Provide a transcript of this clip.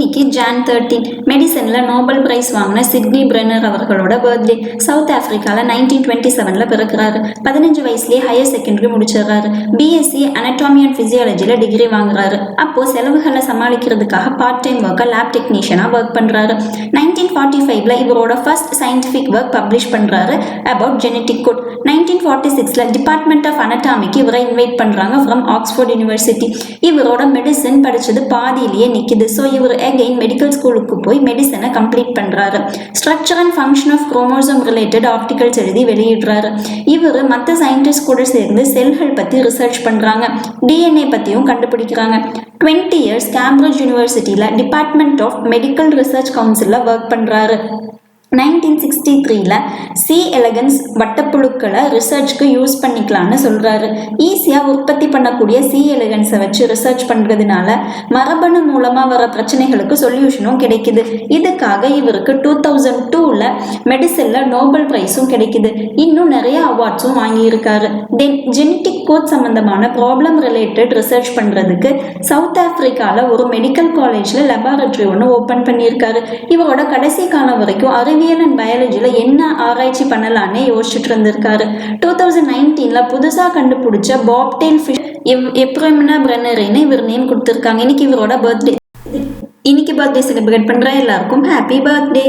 இன்னைக்கு Jan 13 மெடிசனில் Nobel prize வாங்கின சிட்னி பிரெனர் அவர்களோட பர்த்டே. சவுத் ஆப்பிரிக்காவில் 1927 பிறக்கிறாரு. 15 வயசுலேயே ஹையர் செகண்டரி முடிச்சிடுறாரு. பிஎஸ்சி அனட்டாமி அண்ட் ஃபிசியாலஜியில் டிகிரி வாங்குறாரு. அப்போது செலவுகளை சமாளிக்கிறதுக்காக பார்ட் டைம் ஒர்க்காக லேப் டெக்னீஷியனாக ஒர்க் பண்ணுறாரு. 1945 இவரோட ஃபர்ஸ்ட் சயின்டிஃபிக் ஒர்க் பப்ளிஷ் பண்ணுறாரு about genetic code. 1946 department of அனட்டாமிக்கு இவரை இன்வைட் பண்ணுறாங்க ஃப்ரம் ஆக்ஸ்போர்ட் யூனிவர்சிட்டி. இவரோட மெடிசன் படித்தது பாதியிலேயே நிற்கிது. ஸோ இவர் அகைன் மெடிக்கல் ஸ்கூலுக்கு போய் மெடிசனை கம்ப்ளீட் பண்ணுறாரு. Structure and function of chromosome related articles எழுதி வெளியிடுறாரு. இவர் மற்ற சயின்டிஸ்ட் கூட சேர்ந்து செல்கள் பற்றி ரிசர்ச் பண்ணுறாங்க. டிஎன்ஏ பற்றியும் கண்டுபிடிக்கிறாங்க. 20 இயர்ஸ் கேம்பிரிட்ஜ் யூனிவர்சிட்டியில் டிபார்ட்மெண்ட் ஆஃப் மெடிக்கல் ரிசர்ச் கவுன்சிலில் ஒர்க் பண்ணுறாரு. 1963 சி எலகன்ஸ் வட்டப்புழுக்களை ரிசர்ச்க்கு யூஸ் பண்ணிக்கலான்னு சொல்கிறாரு. ஈஸியாக உற்பத்தி பண்ணக்கூடிய சி எலகன்ஸை வச்சு ரிசர்ச் பண்ணுறதுனால மரபணு மூலமாக வர பிரச்சனைகளுக்கு சொல்யூஷனும் கிடைக்குது. இதுக்காக இவருக்கு 2002 மெடிசனில் நோபல் ப்ரைஸும் கிடைக்குது. இன்னும் நிறைய அவார்ட்ஸும் வாங்கியிருக்காரு. தென் ஜெனட்டிக் கோட் சம்மந்தமான ப்ராப்ளம் ரிலேட்டட் ரிசர்ச் பண்ணுறதுக்கு சவுத் ஆப்பிரிக்காவில் ஒரு மெடிக்கல் காலேஜில் லெபார்டரி ஒன்று ஓப்பன் பண்ணியிருக்காரு. இவரோட கடைசி காலம் வரைக்கும் அறிவியல் அண்ட் பயாலஜியில் என்ன ஆராய்ச்சி பண்ணலான்னு யோசிச்சுட்டு இருந்திருக்காரு. 2019 புதுசாக கண்டுபிடிச்ச பாப்டெயில் ஃபிஷ் எப்ரமினா பிரெனரின்னு இவர் நேம் கொடுத்துருக்காங்க. இன்னைக்கு இவரோட பர்த்டே. இன்னைக்கு பர்த்டே செலிப்ரேட் பண்ணுற எல்லாருக்கும் ஹாப்பி பர்த்டே.